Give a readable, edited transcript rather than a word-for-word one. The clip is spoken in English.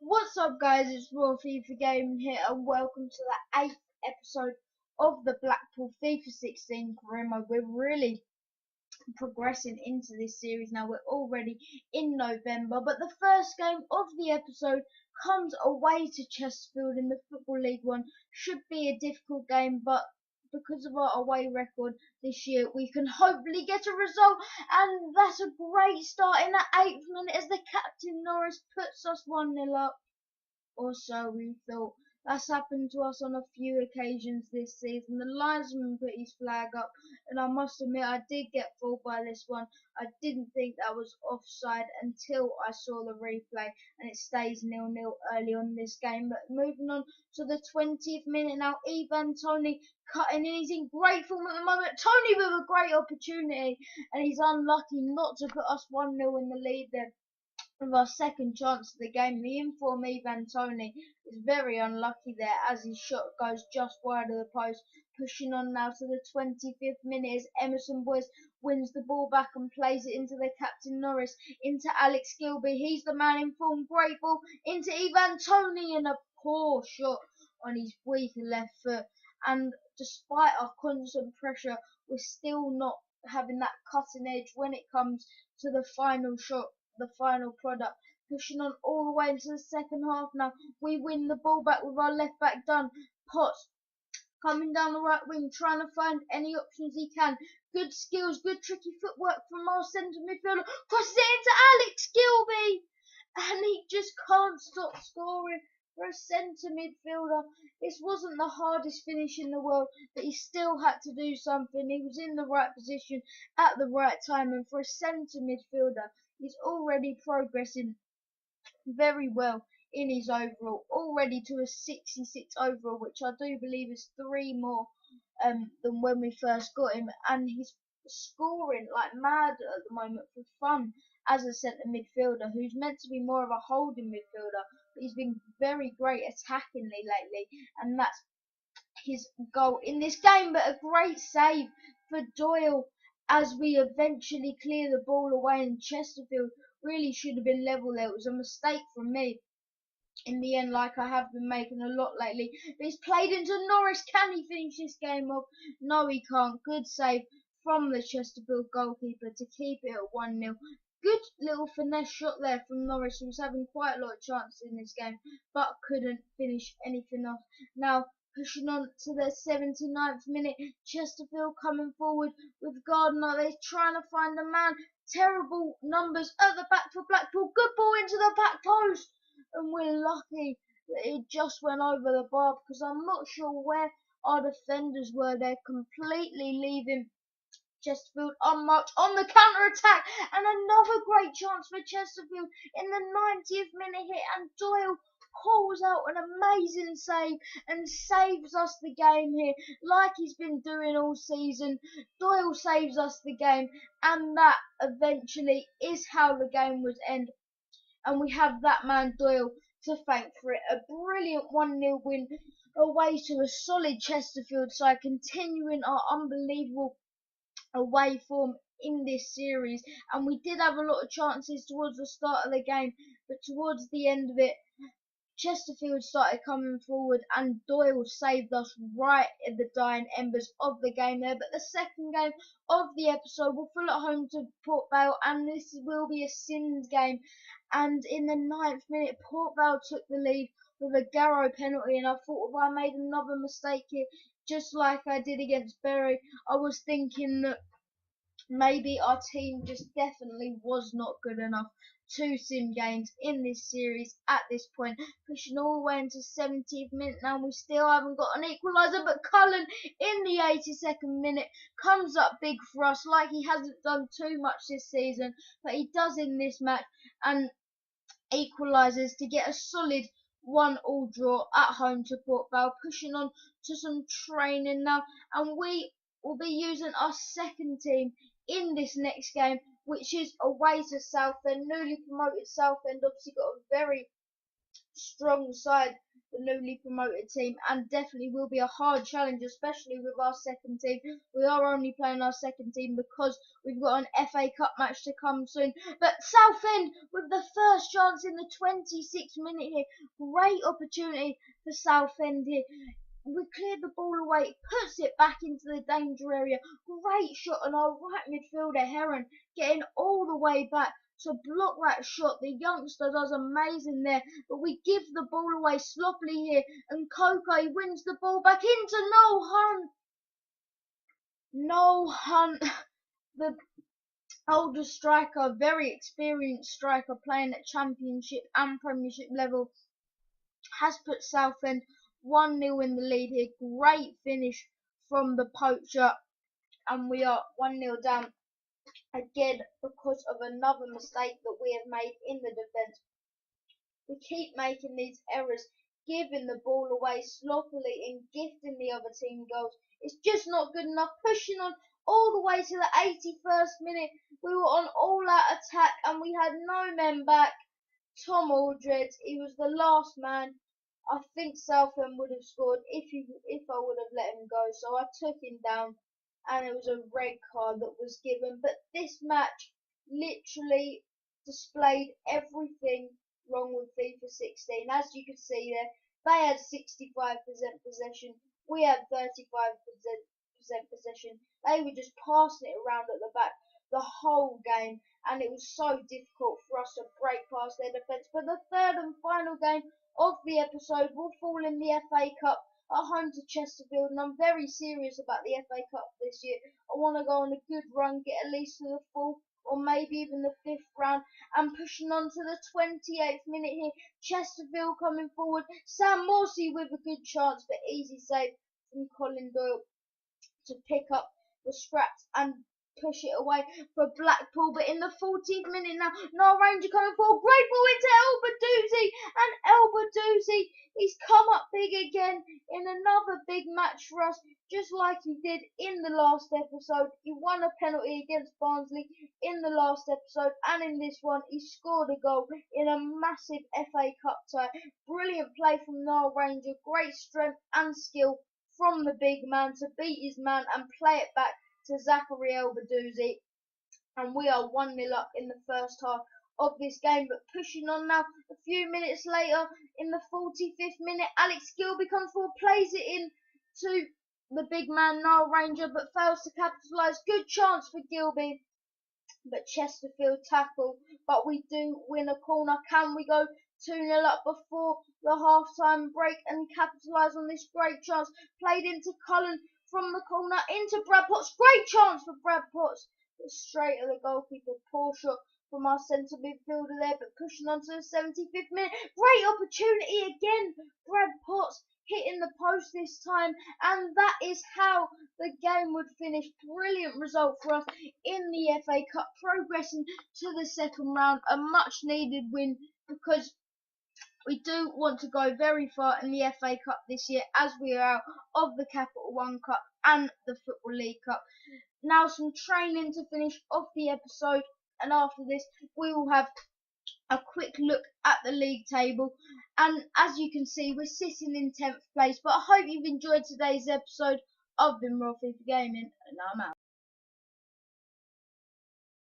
What's up, guys? It's Raw FIFA Gaming here, and welcome to the 8th episode of the Blackpool FIFA 16 career mode. We're really progressing into this series now. We're already in November, but the first game of the episode comes away to Chesterfield in the Football League One. Should be a difficult game, but because of our away record this year, we can hopefully get a result, and that's a great start in the 8th minute as the captain Norris puts us 1-0 up, or so we thought. That's happened to us on a few occasions this season. The linesman put his flag up, and I must admit I did get fooled by this one. I didn't think that was offside until I saw the replay, and it stays 0-0 early on this game. But moving on to the 20th minute now, Tony cutting in. He's in great form at the moment. Tony with a great opportunity, and he's unlucky not to put us 1-0 in the lead there. With our second chance of the game, the inform Tony is very unlucky there as his shot goes just wide of the post. Pushing on now to the 25th minute as Emerson Boyce wins the ball back and plays it into the captain Norris, into Alex Gilby. He's the man in form, great ball into Tony, and a poor shot on his weak left foot. And despite our constant pressure, we're still not having that cutting edge when it comes to the final shot, the final product. Pushing on all the way into the second half now. We win the ball back with our left back done. Potts coming down the right wing, trying to find any options he can. Good skills, good tricky footwork from our centre midfielder. Crosses it into Alex Gilby, and he just can't stop scoring. For a centre midfielder, this wasn't the hardest finish in the world, but he still had to do something. He was in the right position at the right time, and for a centre midfielder, he's already progressing very well in his overall, already to a 66 overall, which I do believe is 3 more than when we first got him, and he's scoring like mad at the moment for fun as a centre midfielder who's meant to be more of a holding midfielder, but he's been very great attackingly lately, and that's his goal in this game. But a great save for Doyle as we eventually clear the ball away, and Chesterfield really should have been level there. It was a mistake from me in the end, like I have been making a lot lately. But he's played into Norris. Can he finish this game off? No, he can't. Good save from the Chesterfield goalkeeper to keep it at 1-0. Good little finesse shot there from Norris, who was having quite a lot of chances in this game, but couldn't finish anything off. Now, pushing on to the 79th minute, Chesterfield coming forward with Gardner. They're trying to find a man. Terrible numbers at the back for Blackpool. Good ball into the back post, and we're lucky that it just went over the bar, because I'm not sure where our defenders were. They're completely leaving Chesterfield unmarked on the counter-attack, and another great chance for Chesterfield in the 90th minute hit, and Doyle pulls out an amazing save and saves us the game here, like he's been doing all season. Doyle saves us the game, and that eventually is how the game would end, and we have that man Doyle to thank for it. A brilliant 1-0 win away to a solid Chesterfield side, continuing our unbelievable away form in this series. And we did have a lot of chances towards the start of the game, but towards the end of it, Chesterfield started coming forward, and Doyle saved us right in the dying embers of the game there. But the second game of the episode, we're full at home to Port Vale, and this will be a Sims game. And in the 9th minute, Port Vale took the lead with a Garrow penalty, and I thought if I made another mistake here, just like I did against Bury, I was thinking that maybe our team just definitely was not good enough to sim games in this series at this point. Pushing all the way into 70th minute now, we still haven't got an equaliser, but Colin in the 82nd minute comes up big for us, like he hasn't done too much this season, but he does in this match, and equalises to get a solid 1-1 draw at home to Port Vale. Pushing on to some training now, and we will be using our second team in this next game, which is away to Southend. Newly promoted Southend obviously got a very strong side the newly promoted team, and definitely will be a hard challenge, especially with our second team. We are only playing our second team because we've got an FA Cup match to come soon. But Southend with the first chance in the 26th minute here. Great opportunity for Southend here. We cleared the ball away, puts it back into the danger area. Great shot on our right midfielder, Heron, getting all the way back to block that shot. The youngster does amazing there, but we give the ball away sloppily here, and Coco wins the ball back into Noel Hunt. Noel Hunt, the older striker, very experienced striker playing at Championship and Premiership level, has put Southend 1-0 in the lead here. Great finish from the poacher, and we are 1-0 down again because of another mistake that we have made in the defence. We keep making these errors, giving the ball away sloppily and gifting the other team goals. It's just not good enough. Pushing on all the way to the 81st minute. We were on all-out attack and we had no men back. Tom Aldred, he was the last man. I think Southend would have scored if I would have let him go. So I took him down, and it was a red card that was given. But this match literally displayed everything wrong with FIFA 16. As you can see there, they had 65% possession. We had 35% possession. They were just passing it around at the back the whole game, and it was so difficult for us to break past their defence. But the third and final game of the episode will fall in the FA Cup at home to Chesterfield, and I'm very serious about the FA Cup this year. I want to go on a good run, get at least to the fourth or maybe even the fifth round, and pushing on to the 28th minute here. Chesterfield coming forward. Sam Morsey with a good chance, but easy save from Colin Doyle to pick up the scraps and push it away for Blackpool. But in the 14th minute now, Noel Ranger coming forward. Great ball into Elbadouzi, and Elbadouzi, he's come up big again in another big match for us, just like he did in the last episode. He won a penalty against Barnsley in the last episode, and in this one he scored a goal in a massive FA Cup tie. Brilliant play from Noel Ranger, great strength and skill from the big man to beat his man and play it back to Zachary Elbadouzi, and we are 1-0 up in the first half of this game. But pushing on now, a few minutes later, in the 45th minute, Alex Gilby comes forward, plays it in to the big man Noel Ranger, but fails to capitalise. Good chance for Gilby, but Chesterfield tackle. But we do win a corner. Can we go 2-0 up before the half-time break and capitalise on this great chance? Played into Colin from the corner into Brad Potts. Great chance for Brad Potts, but straight at the goalkeeper. Poor shot from our centre midfielder there, but pushing on to the 75th minute. Great opportunity again. Brad Potts hitting the post this time, and that is how the game would finish. Brilliant result for us in the FA Cup, progressing to the second round. A much needed win, because we do want to go very far in the FA Cup this year, as we are out of the Capital One Cup and the Football League Cup. Now some training to finish off the episode, and after this we will have a quick look at the league table. And as you can see, we're sitting in 10th place, but I hope you've enjoyed today's episode of the Royal FIFA Gaming, and I'm out.